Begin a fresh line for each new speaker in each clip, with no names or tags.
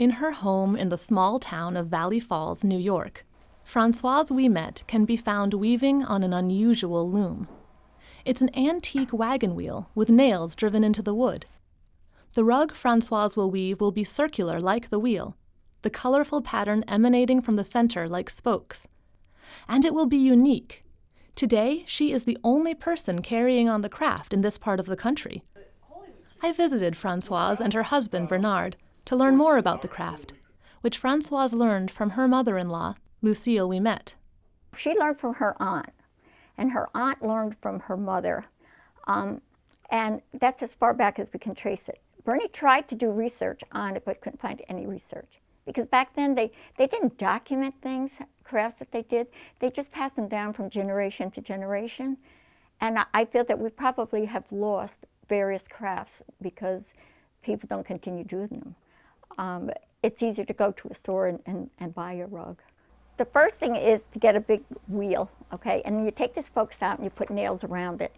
In her home in the small town of Valley Falls, New York, Françoise Ouimet can be found weaving on an unusual loom. It's an antique wagon wheel with nails driven into the wood. The rug Françoise will weave will be circular like the wheel, the colorful pattern emanating from the center like spokes. And it will be unique. Today, she is the only person carrying on the craft in this part of the country. I visited Françoise and her husband, Bernard, to learn more about the craft, which Françoise learned from her mother-in-law, Lucille Ouimet.
She learned from her aunt, and her aunt learned from her mother. And that's as far back as we can trace it. Bernie tried to do research on it, but couldn't find any research. Because back then, they didn't document things, crafts that they did. They just passed them down from generation to generation. And I feel that we probably have lost various crafts because people don't continue doing them. It's easier to go to a store and buy a rug. The first thing is to get a big wheel, okay? And you take the spokes out and you put nails around it.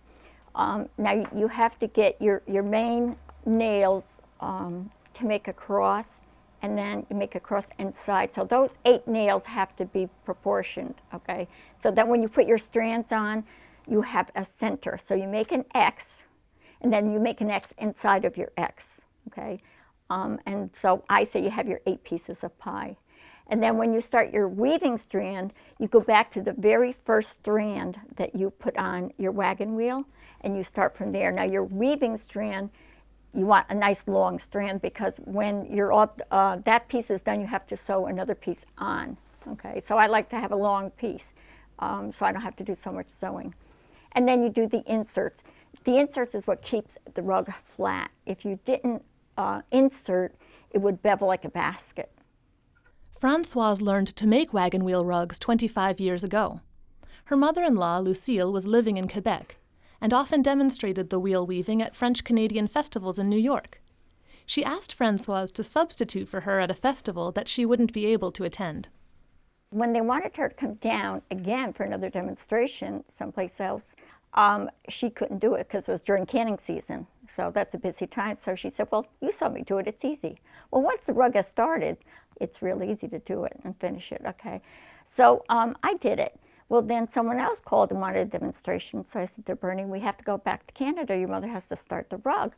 Now you have to get your main nails to make a cross, and then you make a cross inside. So those 8 nails have to be proportioned, okay? So that when you put your strands on, you have a center. So you make an X, and then you make an X inside of your X, okay? And so I say you have your 8 pieces of pie. And then when you start your weaving strand, you go back to the very first strand that you put on your wagon wheel, and you start from there. Now your weaving strand, you want a nice long strand, because when you're all, that piece is done, you have to sew another piece on, okay? So I like to have a long piece, so I don't have to do so much sewing. And then you do the inserts. The inserts is what keeps the rug flat. If you didn't insert, it would bevel like a basket.
Françoise learned to make wagon wheel rugs 25 years ago. Her mother-in-law, Lucille, was living in Quebec and often demonstrated the wheel weaving at French-Canadian festivals in New York. She asked Françoise to substitute for her at a festival that she wouldn't be able to attend.
When they wanted her to come down again for another demonstration someplace else, she couldn't do it because it was during canning season. So that's a busy time. So she said, well, you saw me do it, it's easy. Well, once the rug has started, it's real easy to do it and finish it, okay? So I did it. Well, then someone else called and wanted a demonstration. So I said to Bernie, we have to go back to Canada. Your mother has to start the rug,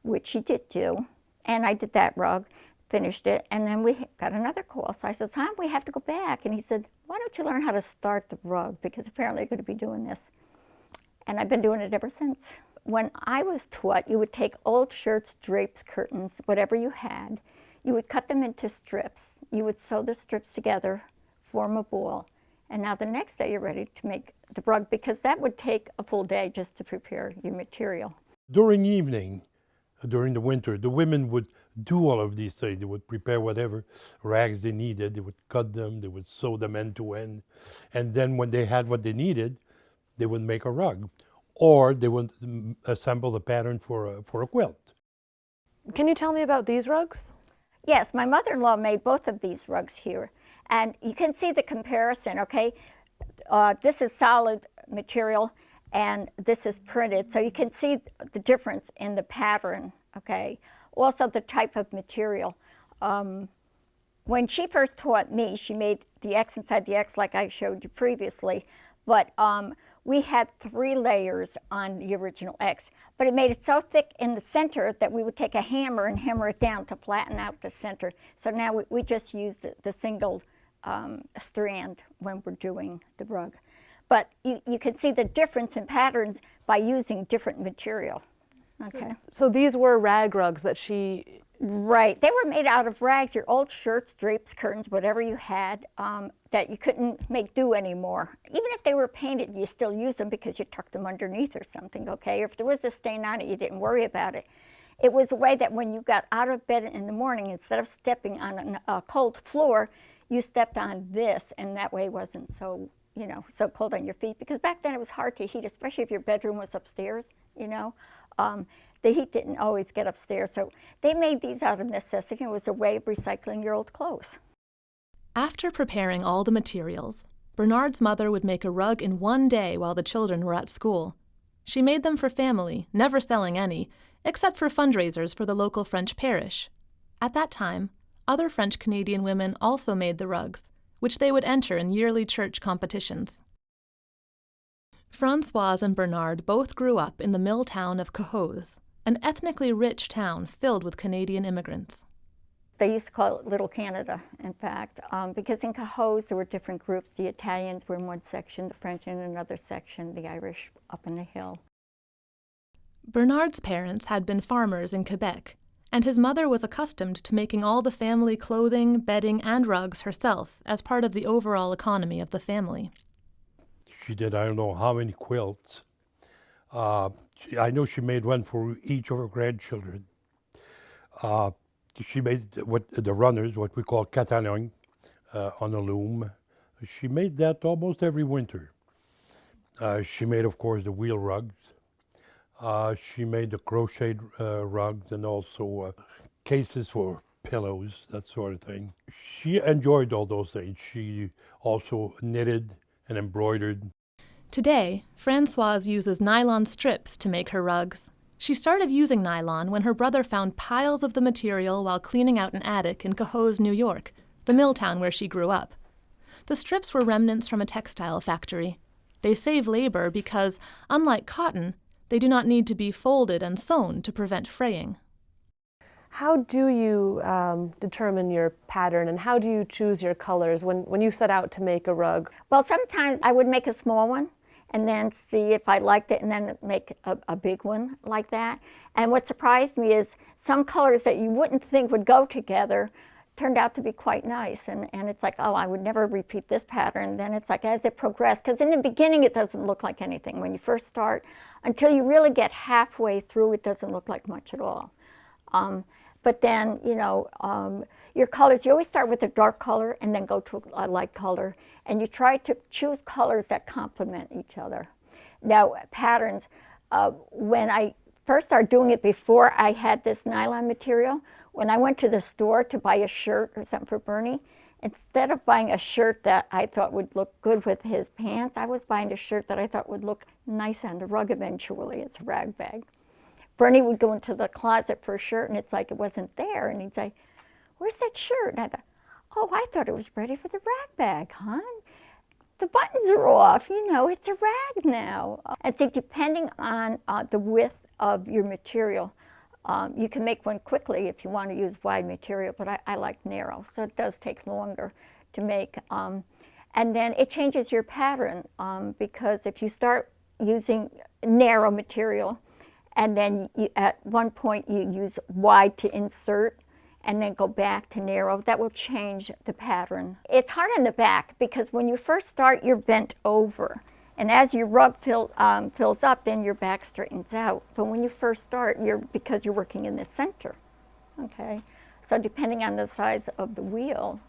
which she did do. And I did that rug, finished it, and then we got another call. So I said, Tom, we have to go back. And he said, why don't you learn how to start the rug? Because apparently you're going to be doing this. And I've been doing it ever since. When I was taught, you would take old shirts, drapes, curtains, whatever you had. You would cut them into strips. You would sew the strips together, form a ball. And now the next day you're ready to make the rug, because that would take a full day just to prepare your material.
During evening, during the winter, the women would do all of these things. They would prepare whatever rags they needed. They would cut them. They would sew them end to end. And then when they had what they needed, they would make a rug, or they would assemble the pattern for a quilt.
Can you tell me about these rugs?
Yes, my mother-in-law made both of these rugs here. And you can see the comparison, okay? This is solid material, and this is printed. So you can see the difference in the pattern, okay? Also the type of material. When she first taught me, she made the X inside the X like I showed you previously. But we had 3 layers on the original X, but it made it so thick in the center that we would take a hammer and hammer it down to flatten out the center. So now we just use the single strand when we're doing the rug. But you can see the difference in patterns by using different material. Okay.
So these were rag rugs that she...
Right. They were made out of rags, your old shirts, drapes, curtains, whatever you had that you couldn't make do anymore. Even if they were painted, you still use them because you tucked them underneath or something, okay? If there was a stain on it, you didn't worry about it. It was a way that when you got out of bed in the morning, instead of stepping on a cold floor, you stepped on this, and that way it wasn't so, you know, so cold on your feet. Because back then it was hard to heat, especially if your bedroom was upstairs, you know. The heat didn't always get upstairs, so they made these out of necessity. It was a way of recycling your old clothes.
After preparing all the materials, Bernard's mother would make a rug in one day while the children were at school. She made them for family, never selling any, except for fundraisers for the local French parish. At that time, Other French Canadian women also made the rugs, which they would enter in yearly church competitions. Françoise and Bernard both grew up in the mill town of Cohoes, an ethnically rich town filled with Canadian immigrants.
They used to call it Little Canada, in fact, because in Cohoes there were different groups. The Italians were in one section, the French in another section, the Irish up in the hill.
Bernard's parents had been farmers in Quebec, and his mother was accustomed to making all the family clothing, bedding, and rugs herself as part of the overall economy of the family.
She did I don't know how many quilts. I know she made one for each of her grandchildren. She made the runners, what we call catalognes, on a loom. She made that almost every winter. She made, of course, the wheel rugs. She made the crocheted rugs and also cases for pillows, that sort of thing. She enjoyed all those things. She also knitted and embroidered.
Today, Françoise uses nylon strips to make her rugs. She started using nylon when her brother found piles of the material while cleaning out an attic in Cohoes, New York, the mill town where she grew up. The strips were remnants from a textile factory. They save labor because, unlike cotton, they do not need to be folded and sewn to prevent fraying.
How do you determine your pattern, and how do you choose your colors when you set out to make a rug?
Well, sometimes I would make a small one and then see if I liked it and then make a big one like that. And what surprised me is some colors that you wouldn't think would go together turned out to be quite nice. And it's like, oh, I would never repeat this pattern. Then it's like as it progressed, because in the beginning it doesn't look like anything. When you first start, until you really get halfway through, it doesn't look like much at all. But then, you know, your colors, you always start with a dark color and then go to a light color. And you try to choose colors that complement each other. Now, patterns, when I first started doing it before I had this nylon material, when I went to the store to buy a shirt or something for Bernie, instead of buying a shirt that I thought would look good with his pants, I was buying a shirt that I thought would look nice on the rug eventually. It's a rag bag. Bernie would go into the closet for a shirt, and it's like it wasn't there. And he'd say, "Where's that shirt?" And I thought, "Oh, I thought it was ready for the rag bag, hon. The buttons are off. You know, it's a rag now." And so depending on the width of your material, you can make one quickly if you want to use wide material, but I like narrow, so it does take longer to make. And then it changes your pattern because if you start using narrow material, and then at one point you use wide to insert and then go back to narrow, that will change the pattern. It's hard on the back because when you first start, you're bent over. And as your rug fills up, then your back straightens out. But when you first start, because you're working in the center, okay? So depending on the size of the wheel,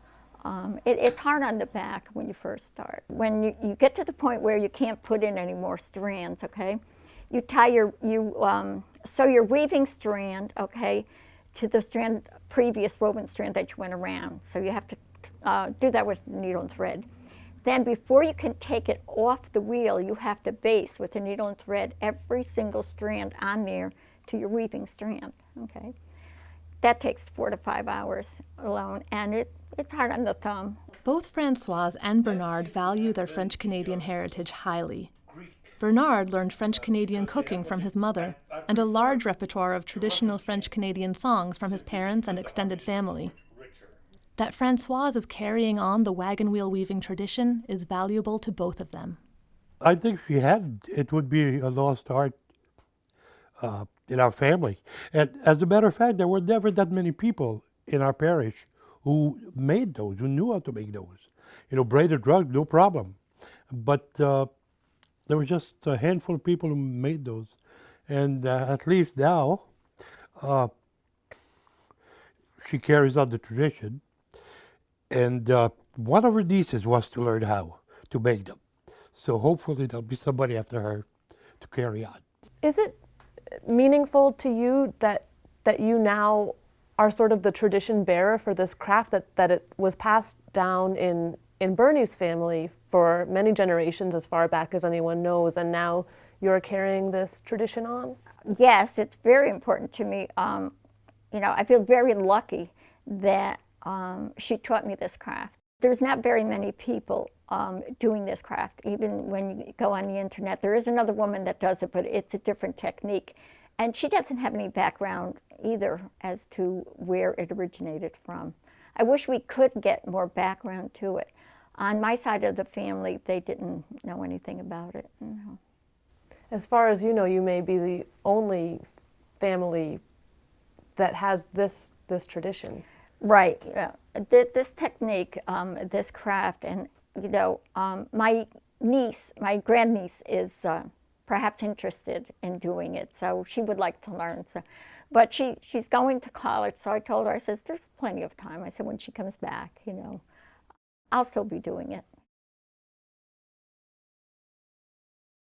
it's hard on the back when you first start. When you get to the point where you can't put in any more strands, okay? You tie sew your weaving strand, okay, to the previous woven strand that you went around. So you have to do that with needle and thread. Then before you can take it off the wheel, you have to baste with the needle and thread every single strand on there to your weaving strand, okay? That takes 4 to 5 hours alone, and it's hard on the thumb.
Both Françoise and Bernard value their French-Canadian heritage highly. Bernard learned French-Canadian cooking from his mother, and a large repertoire of traditional French-Canadian songs from his parents and extended family. That Françoise is carrying on the wagon wheel weaving tradition is valuable to both of them.
I think if she hadn't, it would be a lost art in our family. And as a matter of fact, there were never that many people in our parish who made those, who knew how to make those. You know, braided rug, no problem. But there were just a handful of people who made those. And at least now, she carries on the tradition. And one of her nieces wants to learn how to make them. So hopefully there'll be somebody after her to carry on.
Is it meaningful to you that you now are sort of the tradition bearer for this craft, that it was passed down in Bernie's family for many generations, as far back as anyone knows, and now you're carrying this tradition on?
Yes, it's very important to me. You know, I feel very lucky that she taught me this craft. There's not very many people doing this craft. Even when you go on the internet, there is another woman that does it, but it's a different technique. And she doesn't have any background either as to where it originated from. I wish we could get more background to it. On my side of the family, they didn't know anything about it. No.
As far as you know, you may be the only family that has this tradition.
Right. Yeah. This technique, this craft, and my niece, my grandniece, is perhaps interested in doing it, so she would like to learn. So, but she's going to college, so I told her, I said, there's plenty of time. I said, when she comes back, I'll still be doing it.